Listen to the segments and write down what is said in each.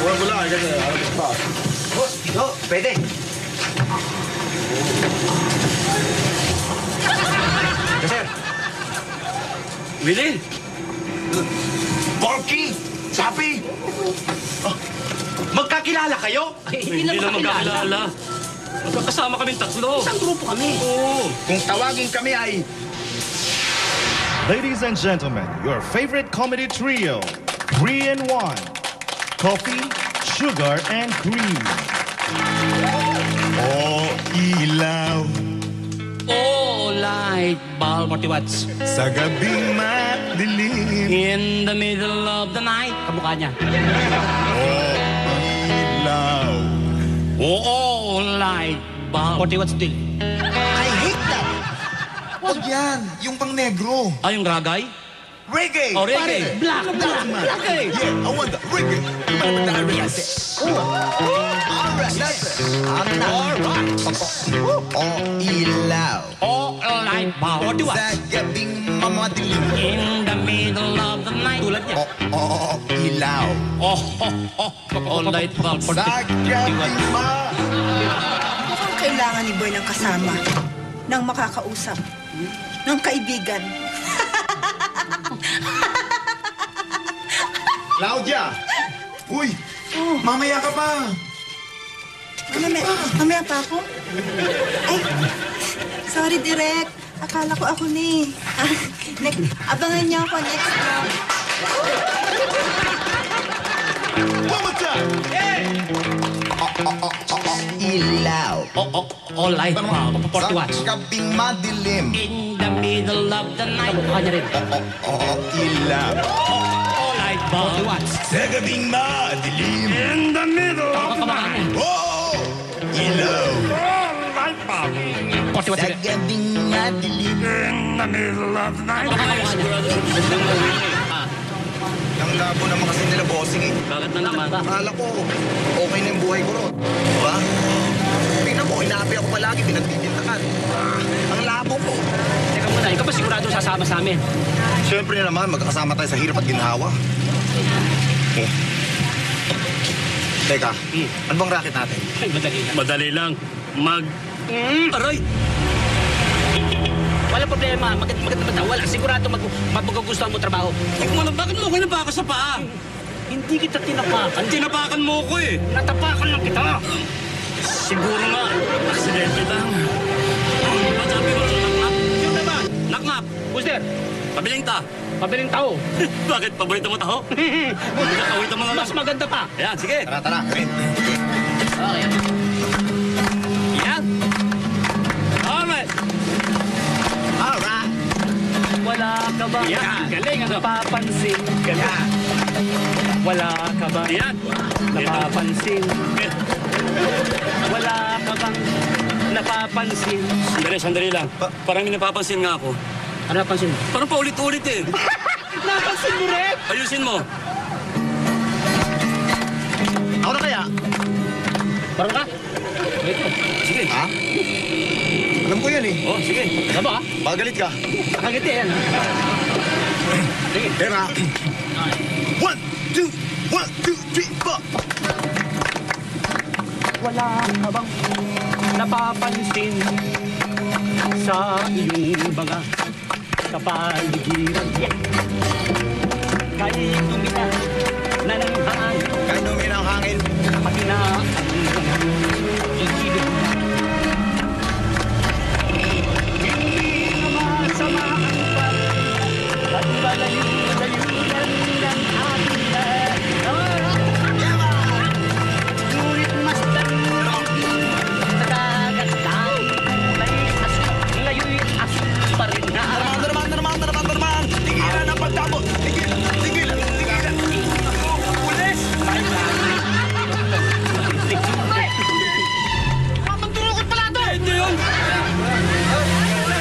Wala, ganyan. Ano pa? Pwede. Sir. Willie! Porky! Sapi! Magkakilala kayo? Hindi lang magkakilala. Magkakasama kaming tatlo. Isang grupo kami. Oo. Kung tawagin kami ay... Ladies and gentlemen, your favorite comedy trio, 3-in-1, coffee, sugar, and cream. Oh, ilaw Oh, light bulb. 40 watts. sa gabing madilim. In the middle of the night. Kamukha niya. Oh, ilaw Oh, light bulb. 40 watts still. I hate that! Huwag yan! Yung pang negro. Ah, yung ragay? Reggae! Oh, reggae. Black. Ragay. Yeah, I want the reggae. Yes. Alright, that's it. Alright. Oh, ilaw. Oh, light bulb. 40 watts. Sa gabing mamadilim. In the middle of the night. Tulad niya. Ilaw. Oh, light bulb. Sa gabing Mukhang kailangan ni Boy ng kasama, ng makakausap, ng kaibigan. Claudia! Uy! Mamaya ka pa! Mamaya pa ako? Ay, sorry, Direk. Akala ko ako ni. Abangan niyo ako next time. One more time! Ilaw. Oh, light bulb. 40 watts. Sa gabing madilim. In the middle of the night. Kamukha niya rin. Ilaw. Oh, light bulb. 40 watts. Sa gabing madilim. In the middle of the Kamukha night. niya. Ilaw. Oh, light bulb. 40 watts Sa rin. gabing madilim. In the middle of the night. Kamukha niya. Ang labo naman kasi nila bossing eh. Bakit na naman? Akala ko, okay na yung buhay ko ron. Diba? Tingnan mo, inapi ako palagi, pinagtitintakan. Ang labo ko. Teka muna, ikaw ba sigurado sasama sa amin? Siyempre naman, magkakasama tayo sa hirap at ginhawa. Oh. Teka, ano bang racket natin? Ay, madali na. Madali lang. Aray! Wala problema. Maganda. Wala. Sigurado magugustuhan mo trabaho. Bakit mo kayo nabakas sa paa? Hindi kita tinapakan. Tinapakan mo ko eh. Natapakan lang kita. Siguro nga. Aksidente lang. Masabi mo, nakngap. Yun naman. Nakngap. Buster, Pabiling ta. pabiling tao. Bakit? Paborito mo taho? Kakawita mo na lang. Mas maganda pa. Ayan, sige. Tara, wait. Okay. Yan. Alright. Alright. Wala ka ba? Yan. Galing. Napapansin. Galing. Wala ka ba? Yan. Napapansin. Wala ka bang napapansin? Sandali lang. Parang may napapansin nga ako. Ano napansin mo? Parang paulit-ulit eh. Napansin mo rin? Ayusin mo. Ako na kaya? Parang ka? Ito. Sige. Ha? Alam ko yan eh. Oh, sige. Ano ba? Magalit ka. Nakagiti yan. Sige. Tera. 1, 2, 1, 2, 3, 4. Wala ka bang napapansin sa iyong mga kapaligiran? Kahit tumina na ng hangin, Kahit dumin ang hangin. pati na ang ibig. Hindi na masamaan pa at malayo-layunan ng ating lahat. Ngunit mas tanggapin sa dagat tayo kulay asul. Ngayon asul pa rin na Naman. Tigilan ang pagtabot. Tigilan. Pulis! Magdurukot pala ito! Hindi yun!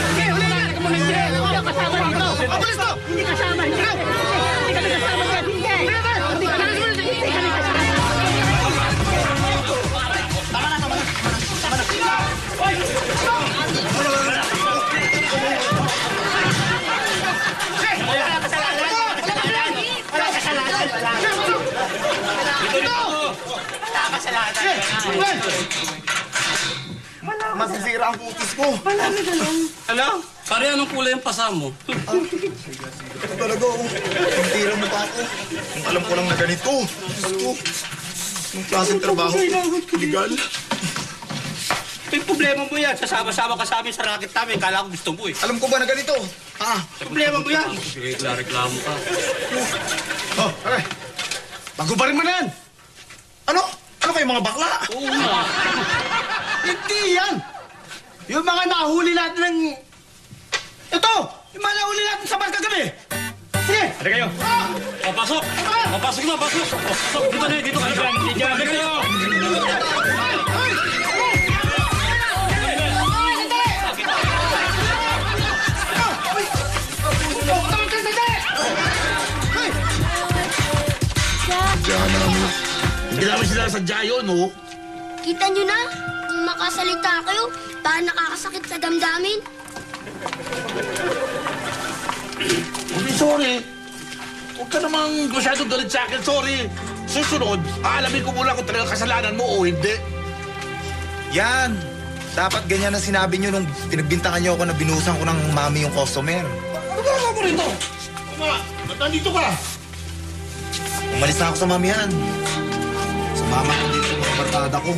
Okay, huli na! Hindi ka kasama dito! Pulis to! Hindi kasama! Hindi ka kasama dyan! Hindi! Hindi ka kasama! kasalanan Sige, ka na. masisira ang kutis ko. Ano? Pare, anong kulay ang pasa mo? Ito talaga, oh. Ang tira mo pa ako. Kung alam ko lang na ganito. Ito. Yung klaseng trabaho. Legal. May problema mo yan. Sasama-sama ka sa amin sa racket namin. Kala ko gusto mo eh. Alam ko ba na ganito? Problema mo yan. Sige, reklamo ka. Oh, aray. Pagubarin mo na yan. Ano? Ano kayo mga bakla? Oo nga. Hindi yan. Yung mga nahuli natin ng... Ito! Yung mga nahuli natin sa bar kagabi. Sige! Halika kayo. Papasok! Papasok na, pasok! Pasok! Dito na, dito kayo. Halika kayo! Diyan namin. Hindi namin sila sadya yun, oh. Kita nyo na, kung makasalita kayo, baka nakakasakit sa damdamin. Hindi, sorry. Huwag ka namang masyadong galit sa akin, sorry. Susunod, aalamin ko muna kung talagang kasalanan mo o hindi. Yan. Dapat ganyan ang sinabi nyo nung pinagbintangan nyo ako na binuhusan ko ng mami yung customer. Ano gagawa mo rito? Ba't nandito ka? Umalis na ako sa mamihan. Sumama ko dito sa mga barkada ko.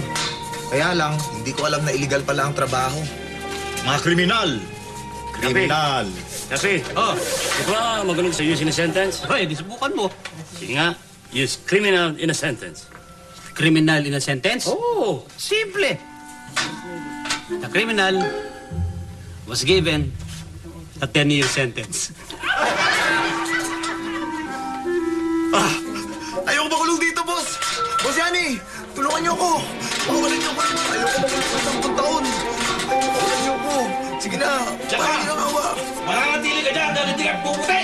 Kaya lang, hindi ko alam na illegal pala ang trabaho. Mga kriminal. Kriminal. Kasi, di ba magaling sa use in a sentence? Hoy, di subukan mo. Sige nga, use criminal in a sentence. Criminal in a sentence? Oo. Simple. The criminal was given a 10-year sentence. Ayoko makulong dito, boss. Boss Yani, tulungan niyo ako. Pawalan niyo ako. Ayoko makulong sa 10 taon. Pawalan niyo ako. Sige na. Tsaka, Pahalin ang awa. mananatili ka dyan dahil hindi ka puputi.